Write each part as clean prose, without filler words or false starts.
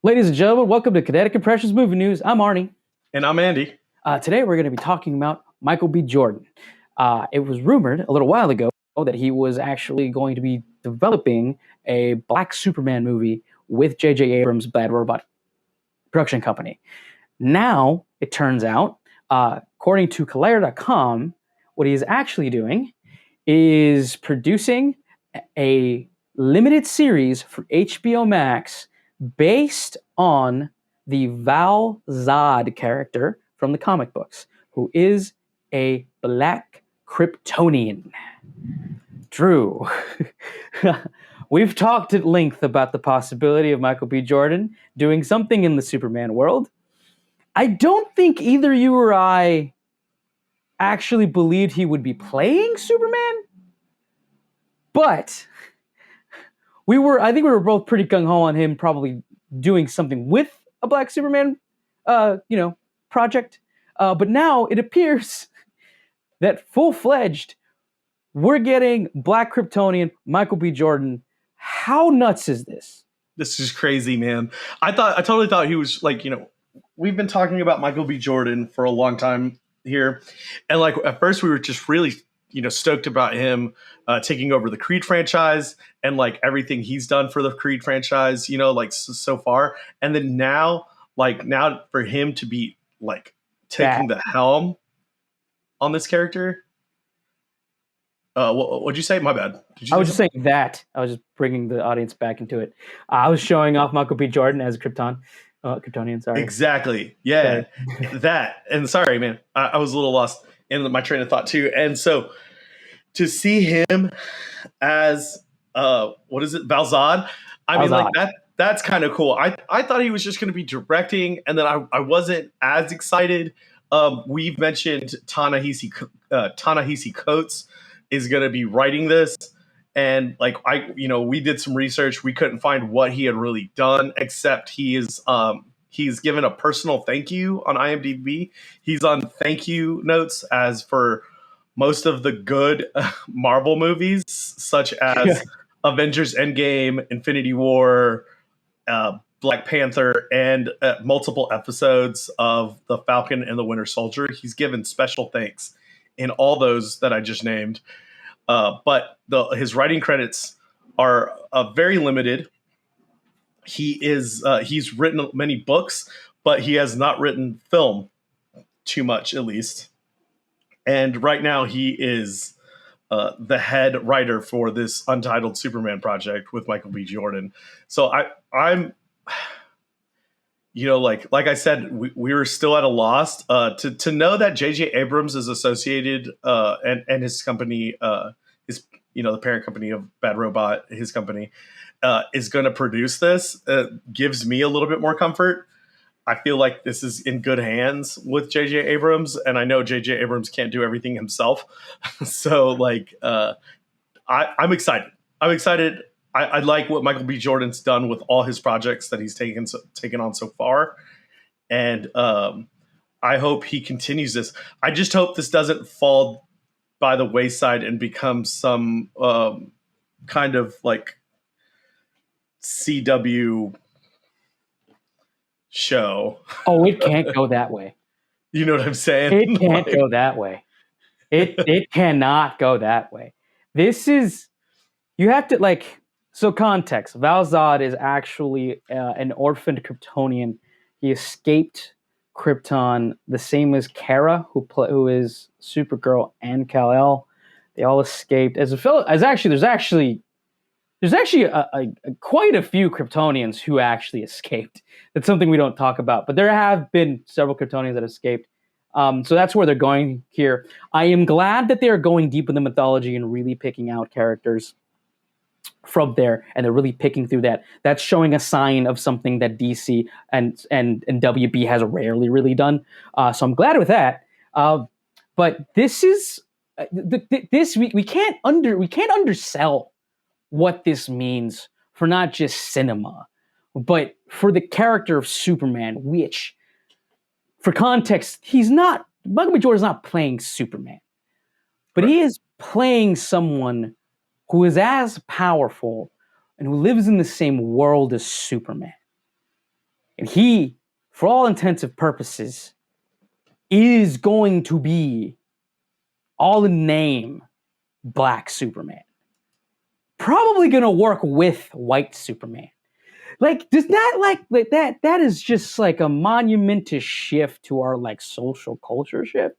Ladies and gentlemen, welcome to Kinetic Impressions Movie News. I'm Arnie. And I'm Andy. Today we're going to be talking about Michael B. Jordan. It was rumored a little while ago that he was actually going to be developing a Black Superman movie with J.J. Abrams' Bad Robot production company. Now, it turns out, according to Collider.com, what he is actually doing is producing a limited series for HBO Max based on the Val Zod character from the comic books, who is a black Kryptonian. Drew, we've talked at length about the possibility of Michael B. Jordan doing something in the Superman world. I don't think either you or I actually believed he would be playing Superman, but I think we were both pretty gung-ho on him probably doing something with a Black Superman, project. But now it appears that full-fledged, we're getting Black Kryptonian Michael B. Jordan. How nuts is this? This is crazy, man. I totally thought he was we've been talking about Michael B. Jordan for a long time here. And at first we were just really, stoked about him taking over the Creed franchise and everything he's done for the Creed franchise, so far. And then now for him to be taking the helm on this character. What'd you say? My bad. I was just saying that. I was just bringing the audience back into it. I was showing off Michael B. Jordan as Kryptonian, sorry. Exactly. Yeah. That. And sorry, man. I was a little lost in my train of thought too. And so to see him as what is it? Val Zod? That's kind of cool. I thought he was just going to be directing, and then I wasn't as excited. We've mentioned Ta-Nehisi Coates is going to be writing this. And we did some research. We couldn't find what he had really done, except he's given a personal thank you on IMDb. He's on thank you notes as for most of the good Marvel movies, such as Avengers Endgame, Infinity War, Black Panther, and multiple episodes of The Falcon and the Winter Soldier. He's given special thanks in all those that I just named. But his writing credits are very limited. He's written many books, but he has not written film too much, at least. And right now he is the head writer for this untitled Superman project with Michael B. Jordan. So I'm like I said, we were still at a loss to know that J.J. Abrams is associated and his company, the parent company of Bad Robot, his company, is going to produce this. Gives me a little bit more comfort. I feel like this is in good hands with J.J. Abrams, and I know J.J. Abrams can't do everything himself. So I'm excited. I like what Michael B. Jordan's done with all his projects that he's taken on so far. And I hope he continues this. I just hope this doesn't fall by the wayside and become some kind of CW show. Oh, it can't go that way. You know what I'm saying? It can't go that way. It cannot go that way. This is, you have to so context. Val Zod is actually an orphaned Kryptonian. He escaped Krypton, the same as Kara, who is Supergirl, and Kal-El. They all escaped. There's actually quite a few Kryptonians who actually escaped. That's something we don't talk about, but there have been several Kryptonians that escaped. So that's where they're going here. I am glad that they are going deep in the mythology and really picking out characters from there, and they're really picking through that. That's showing a sign of something that DC and WB has rarely really done. So I'm glad with that. But this is we can't undersell what this means for not just cinema, but for the character of Superman, which, for context, Michael B. Jordan's not playing Superman, but he is playing someone who is as powerful and who lives in the same world as Superman. And he, for all intents and purposes, is going to be, all in name, Black Superman. Probably going to work with White Superman. Like, does that like that is just like a monumentous shift to our like social culture shift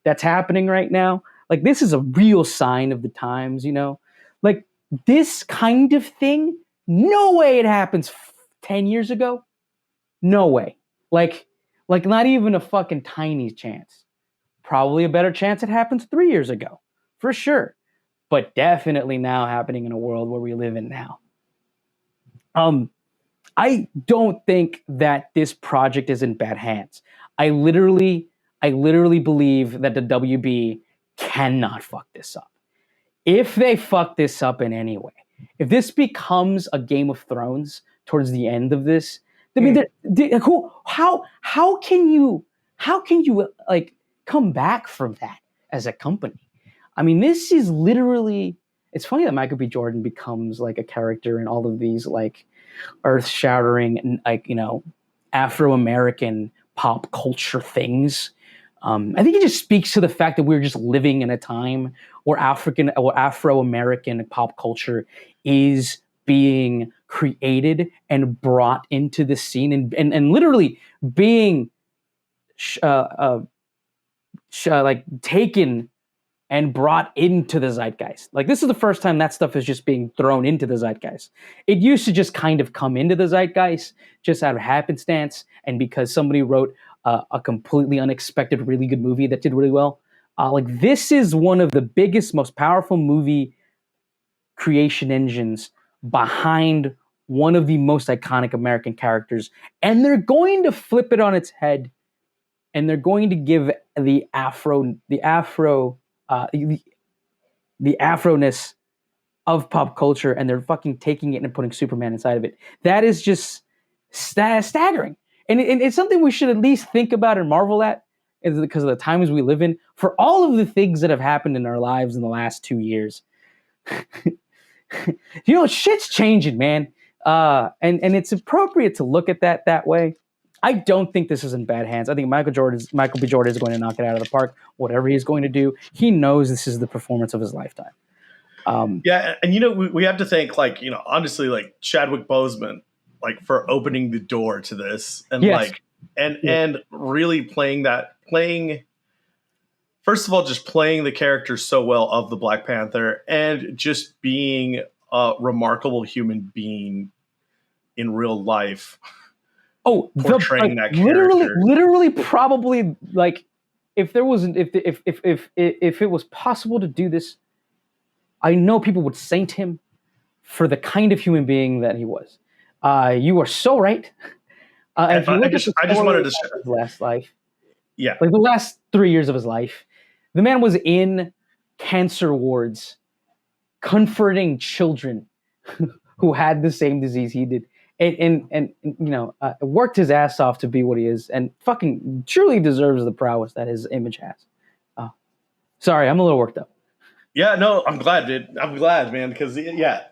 that's happening right now. Like, this is a real sign of the times, you know? Like, this kind of thing, no way it happens 10 years ago. No way. Like, not even a fucking tiny chance. Probably a better chance it happens 3 years ago, for sure. But definitely now happening in a world where we live in now. I don't think that this project is in bad hands. I literally believe that the WB cannot fuck this up. If they fuck this up in any way, if this becomes a Game of Thrones towards the end of this, I mean, how can you like come back from that as a company? I mean, this is literally. It's funny that Michael B. Jordan becomes like a character in all of these like earth-shattering, like, you know, Afro-American pop culture things. I think it just speaks to the fact that we're just living in a time where Afro-American pop culture is being created and brought into the scene, and literally being like taken and brought into the zeitgeist. Like, this is the first time that stuff is just being thrown into the zeitgeist. It used to just kind of come into the zeitgeist just out of happenstance, and because somebody wrote a completely unexpected, really good movie that did really well. Like, this is one of the biggest, most powerful movie creation engines behind one of the most iconic American characters, and they're going to flip it on its head, and they're going to give the the Afro-ness of pop culture, and they're fucking taking it and putting Superman inside of it. That is just staggering. And it's something we should at least think about and marvel at, is because of the times we live in, for all of the things that have happened in our lives in the last 2 years. You know, shit's changing, man. And it's appropriate to look at that way. I don't think this is in bad hands. I think Michael B. Jordan is going to knock it out of the park. Whatever he's going to do, he knows this is the performance of his lifetime. Yeah, and you know, we have to thank, like, you know, honestly, like Chadwick Boseman, like, for opening the door to this, and yes. like and really playing first of all, just playing the character so well of the Black Panther, and just being a remarkable human being in real life. Oh, portraying that character. literally, probably, like, if there wasn't, if it was possible to do this, I know people would saint him for the kind of human being that he was. You are so right. If you look at I just wanted to share his last life. Yeah, like the last 3 years of his life, the man was in cancer wards, comforting children who had the same disease he did. And you know, worked his ass off to be what he is, and fucking truly deserves the prowess that his image has. Sorry, I'm a little worked up. Yeah, no, I'm glad, dude. I'm glad, man, because yeah,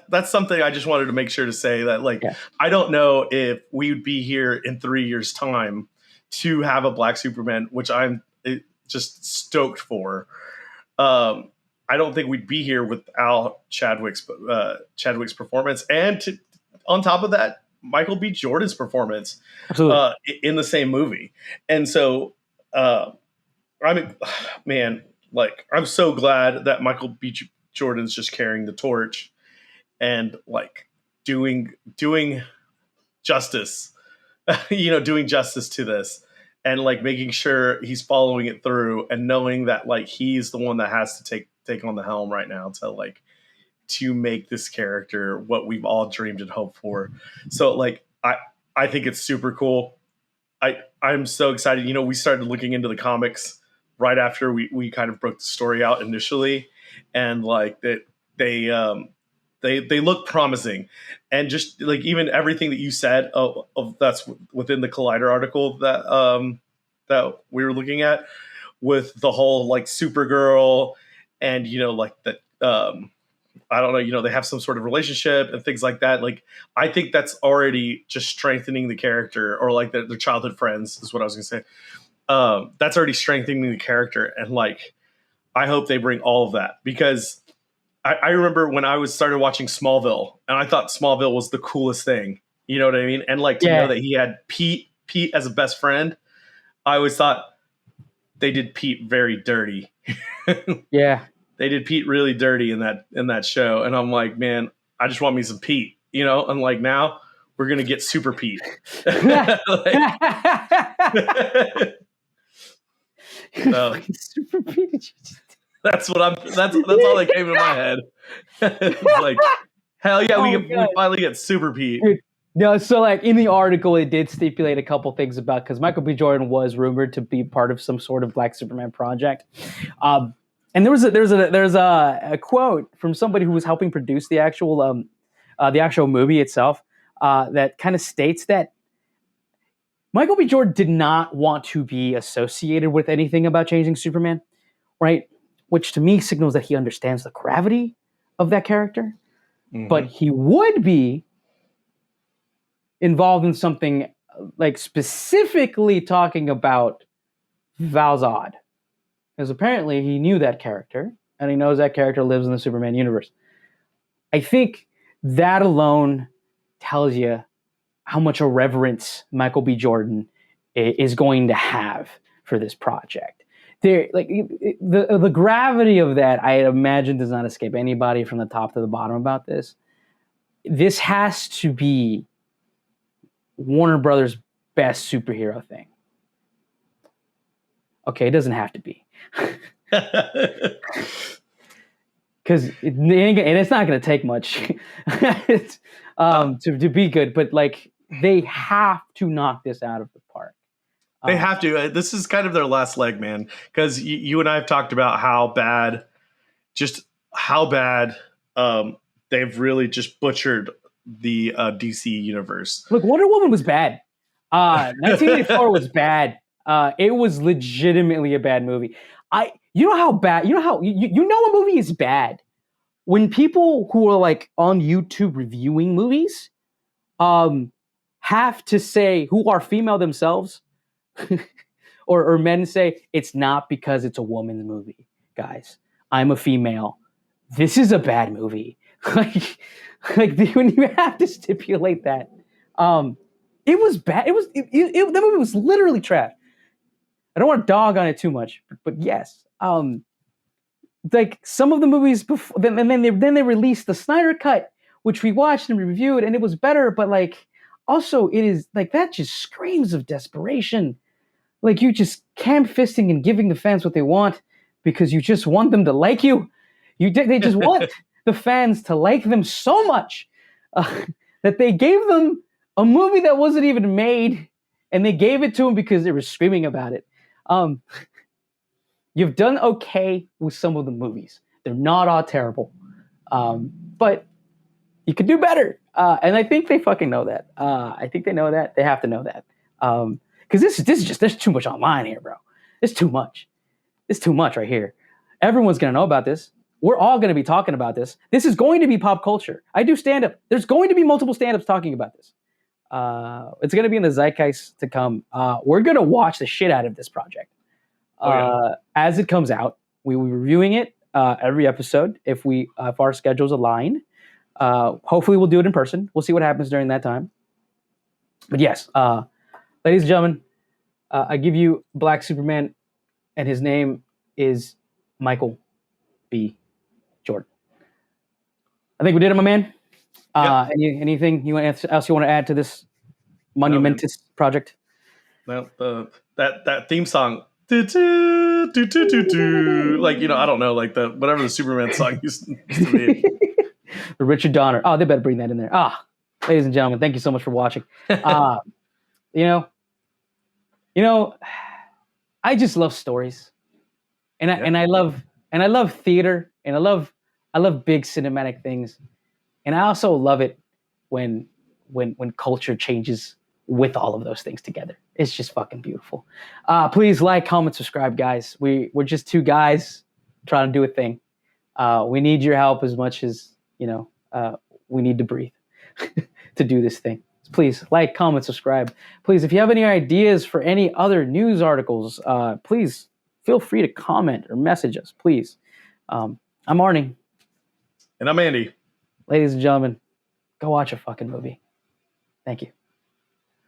that's something I just wanted to make sure to say, that, like, yeah. I don't know if we would be here in 3 years' time to have a Black Superman, which I'm just stoked for. I don't think we'd be here without Chadwick's performance, and on top of that, Michael B. Jordan's performance in the same movie. And so, I mean, man, like, I'm so glad that Michael B. Jordan's just carrying the torch and, like, doing justice, you know, doing justice to this, and, like, making sure he's following it through, and knowing that, like, he's the one that has to take on the helm right now to make this character what we've all dreamed and hoped for. So, like, I think it's super cool. I'm so excited. You know, we started looking into the comics right after we kind of broke the story out initially, and, like, that they look promising, and just, like, even everything that you said of that's within the Collider article that we were looking at, with the whole, like, Supergirl, and, you know, like, that I don't know, they have some sort of relationship and things like that. Like, I think that's already just strengthening the character, or like their childhood friends is what I was gonna say. That's already strengthening the character, and like, I hope they bring all of that, because I remember when I was started watching Smallville, and I thought Smallville was the coolest thing. You know what I mean? And like, to know Yeah, that he had Pete as a best friend, I always thought they did Pete very dirty. yeah. They did Pete really dirty in that show, and I'm like, man, I just want me some Pete, And like, now we're gonna get Super Pete. Like, so Super Pikachu. that's what I'm. That's all that came into my head. It's like, hell yeah, Oh we god, finally get Super Pete. dude. No, so like in the article, it did stipulate a couple things about, because Michael B. Jordan was rumored to be part of some sort of Black Superman project, and there's a quote from somebody who was helping produce the actual movie itself, that kind of states that Michael B. Jordan did not want to be associated with anything about changing Superman, right? Which to me signals that he understands the gravity of that character, but Mm-hmm. he would be involved in something like specifically talking about Val-Zod, because apparently he knew that character and he knows that character lives in the Superman universe. I think that alone tells you how much irreverence Michael B. Jordan is going to have for this project. There, like the gravity of that, I imagine, does not escape anybody from the top to the bottom about this. This has to be Warner Brothers' best superhero thing. Okay, it doesn't have to be, because it's not going to take much to be good. But like, they have to knock this out of the park. They have to. This is kind of their last leg, man. Because you and I have talked about how bad they've really just butchered the DC universe. Look, Wonder Woman was bad. 1984 was bad. It was legitimately a bad movie. You know how bad. You know how you know a movie is bad when people who are like on YouTube reviewing movies, have to say, who are female themselves, or men say, it's not because it's a woman's movie, guys. I'm a female. This is a bad movie. like when you have to stipulate that, it was bad. That movie was literally trash. I don't want to dog on it too much, but yes, like some of the movies before, then they released the Snyder Cut, which we watched and reviewed, and it was better. But like, also, it is like, that just screams of desperation. Like, you just camp fisting and giving the fans what they want because you just want them to like you. They just want the fans to like them so much, that they gave them a movie that wasn't even made, and they gave it to them because they were screaming about it. You've done okay with some of the movies. They're not all terrible, but you could do better. And I think they fucking know that. I think they know that. They have to know that. Because this is just, there's too much online here, bro. It's too much. It's too much right here. Everyone's gonna know about this. We're all gonna be talking about this. This is going to be pop culture. I do stand up. There's going to be multiple stand-ups talking about this. It's gonna be in the zeitgeist to come. We're gonna watch the shit out of this project. As it comes out. We will be reviewing it every episode if our schedules align. Hopefully we'll do it in person. We'll see what happens during that time. But yes, ladies and gentlemen, I give you Black Superman, and his name is Michael B. Jordan. I think we did it, my man. Anything else you want to add to this monumentous project? No, that theme song, like, I don't know, like the whatever the Superman song used to be. The Richard Donner. Oh, they better bring that in there. Ladies and gentlemen, thank you so much for watching. You know, I just love stories, and I love theater, and I love big cinematic things, and I also love it when culture changes with all of those things together. It's just fucking beautiful. Please like, comment, subscribe, guys. We're just two guys trying to do a thing. We need your help as much as we need to breathe to do this thing. Please like, comment, subscribe. Please, if you have any ideas for any other news articles, please feel free to comment or message us. Please. I'm Arnie. And I'm Andy. Ladies and gentlemen, go watch a fucking movie. Thank you.